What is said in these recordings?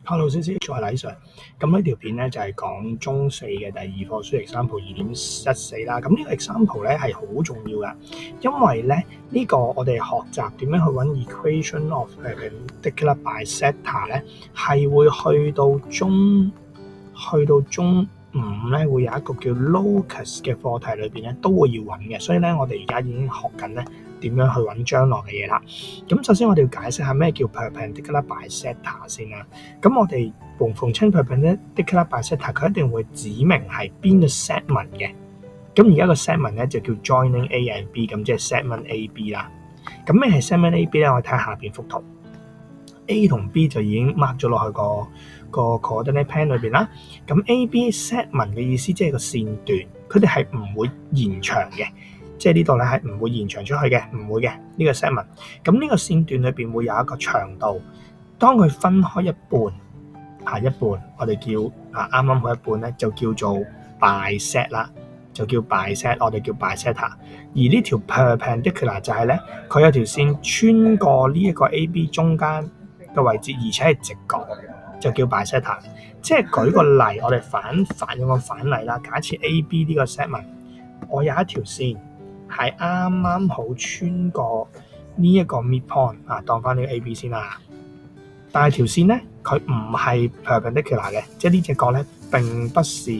Hello，小小，我係李 Sir。咁呢條片咧就係講中四嘅第二課書 example 2.14啦。咁呢個 example 咧係好重要噶，因為咧呢個我哋學習點樣去揾 equation of perpendicular bisector 咧，係會去到中五咧會有一個叫 locus 嘅課題裏邊咧都會要揾嘅，所以咧我哋而家已經學緊咧點樣去揾將來嘅嘢啦。咁首先我哋要解釋下咩叫 perpendicular bisector 先啦。咁我哋逢親 perpendicular bisector， 佢一定會指明係邊個 segment 嘅。咁而家個 segment 咧就叫 joining A and B， 咁即係 segment AB 啦。咁咩係 segment AB 咧？我哋睇下邊幅圖 ，A 同 B 就已經 mark 咗落去個 coordinate plan 裏邊啦。咁 AB segment 嘅意思即係個線段，佢哋係唔會延長嘅。即係呢度咧係唔會延長出去嘅，唔會嘅呢個 segment。咁呢個線段裏邊會有一個長度，當佢分開一半，一半我哋叫啱啱好一半咧，就叫做 bisect 啦，就叫 bisect， 我哋叫 bisector。而呢條 perpendicular 就係咧，佢有條線穿過呢一個 AB 中間嘅位置，而且係直角，就叫 bisector。即係舉個例，我哋用個反例啦。假設 AB 呢個 segment， 我有一條線。係啱啱好穿過呢一個 midpoint 當翻呢個 AB 先啦。但係條線咧，佢唔係 perpendicular 嘅，即係呢隻角咧並不是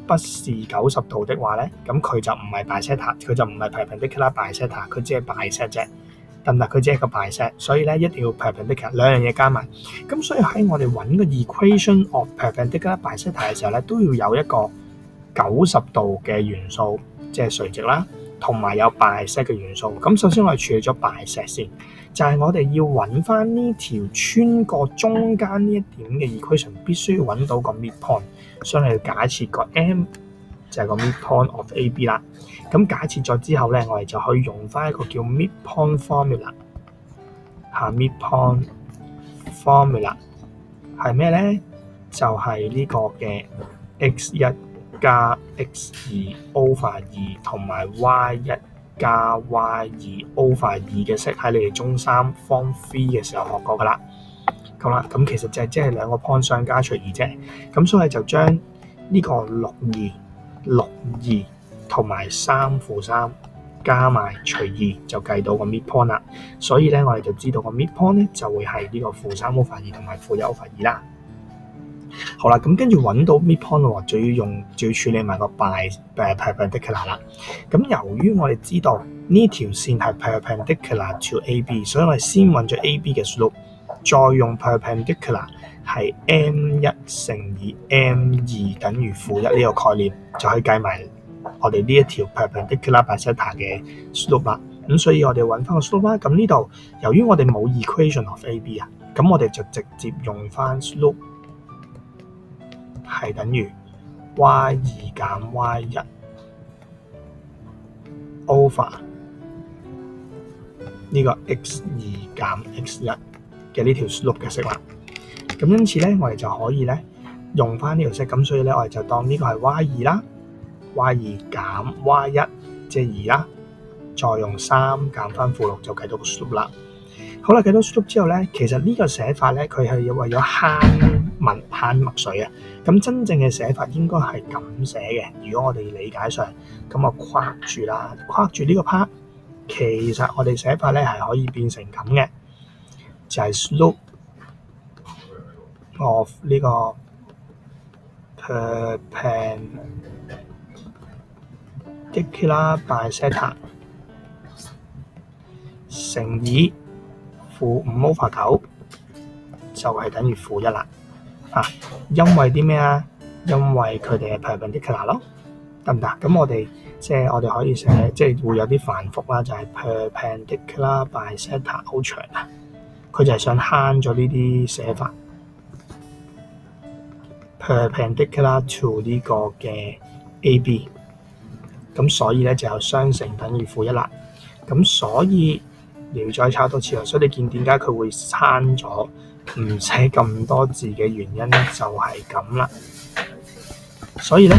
90度的話咧，咁佢就唔係 bisector， 佢就唔係 perpendicular bisector， 佢只係 bisect 啫，得唔得？佢只係個 bisect， 所以咧一定要 perpendicular 兩樣嘢加埋。咁所以喺我哋揾個 equation of perpendicular bisector 嘅時候咧，都要有一個90度嘅元素，即係垂直啦。同埋有 bisect 嘅元素。咁首先我哋處理咗 bisect 先，就係我哋要揾翻呢條穿過中間呢一點嘅 equation， 必須要揾到個 midpoint。所以我哋假設個 M 就係個 midpoint of AB 啦。咁假設咗之後咧，我哋就可以用翻一個叫 midpoint formula。midpoint formula 係咩咧？就係呢個嘅 x1加 x2 over 2同埋 y1 加 y2 over 2嘅式，喺你哋中三 form 3嘅時候學過噶啦。好啦，咁其實就係即係兩個 point 相加除2啫。咁所以就將呢個62同埋3負3加埋除2就計到個 midpoint 啦。所以咧我哋就知道個 midpoint 咧就會係呢個負3 over 2同埋負1 over 2啦。好啦，咁跟住揾到 midpoint 喎，就要處理埋個 perpendicular 啦。咁由於我哋知道呢條線係 perpendicular to AB， 所以我哋先揾咗 AB 嘅 slope， 再用 perpendicular 係 M1 乘以 M2 等於負1呢個概念，就可以計埋我哋呢一條 perpendicular bisector 嘅 slope 啦。咁所以我哋揾翻個 slope 啦。咁呢度由於我哋冇 equation of AB 啊，咁我哋就直接用翻 slope。係等於 y2 減 y1 over 呢個 x2 減 x1 嘅呢條 slope 嘅式啦。咁因此咧，我哋就可以咧用翻呢條式。咁所以咧，我哋就當呢個係 y2 啦 ，y2 減 y1 即係2啦，再用3減翻負6就計到個 slope 啦。好啦，計到 slope 之後咧，其實呢個寫法咧，佢係為咗慳墨水啊。咁真正嘅寫法應該係咁寫嘅。如果我哋理解上，咁啊框住啦，框住呢個 part， 其實我哋寫法咧係可以變成咁嘅，就係 slope of 呢個 perpendicular bisector 乘以負5 over 9，就係等於負1啦。因為啲咩啊？因為佢哋係 perpendicular 咯，得唔得？咁我哋可以寫，即係會有啲繁複啦，就係 perpendicular bisector 好長啊，佢就係想慳咗呢啲寫法 perpendicular to 呢個嘅 AB， 咁所以咧就有雙乘等於負1啦。咁所以你要再抄多次啦。所以你見點解佢會慳咗唔寫咁多字嘅原因咧，就係咁啦。所以咧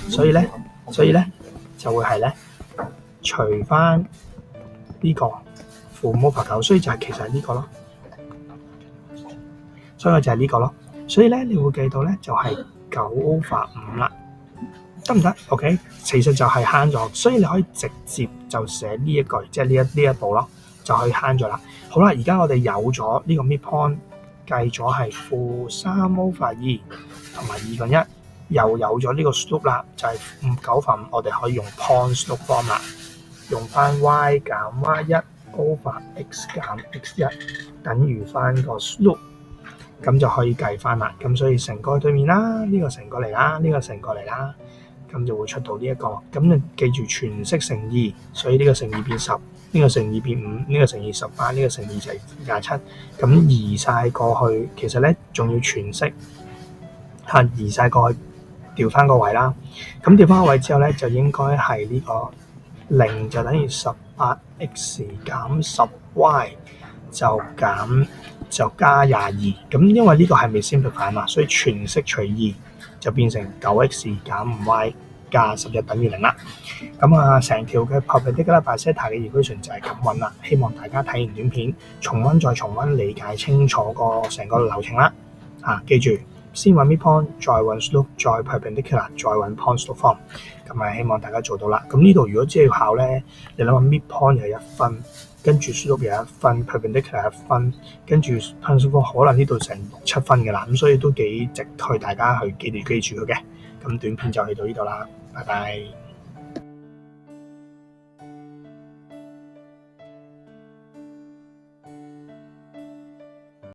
就會係咧除翻呢個負5 over 9，所以就係其實係呢個咯。所以就係呢個咯。所以咧你會記到咧就係9/5啦，得唔得 ？OK， 其實就係慳咗，所以你可以直接就寫呢一句，即係呢一步咯，就可以慳咗啦。好啦，而家我哋有咗呢個 midpoint 計咗係-3/2同埋1/1，又有咗呢個 slope 啦，就係9/5，我哋可以用 point slope form 啦，用翻 y 減 y1/x 減 x1 等於翻個 slope， 咁就可以計翻啦。咁所以乘過去對面啦，呢個乘過嚟啦，呢個乘過嚟啦，咁就會出到呢一個。咁你記住全式乘2，所以呢個乘2變10，呢個乘2變5，呢個乘2 18，呢個乘2就係27。咁移晒過去，其實咧仲要全式移晒過去，調翻個位啦。咁調翻個位之後咧，就應該係呢個0就等於18x 減10y 就加22。咁因為呢個係未 simplify 嘛，所以全式除2就變成9x 減5y 加11等於0啦。咁成條嘅 perpendicular bisector 嘅 equation 就係咁揾啦。希望大家睇完短片，重溫再重溫，理解清楚個成個流程啦。記住先揾 midpoint， 再揾 slope， 再 perpendicular， 再揾 point slope form。咁希望大家做到啦。咁呢度如果只係要考咧，你諗下 midpoint 又1分，跟住 slope 又1分 ，perpendicular 1分，跟住 point slope form 可能呢度成6-7分嘅啦。咁所以都幾值去大家去記住佢嘅。咁短片就去到呢度啦，拜拜。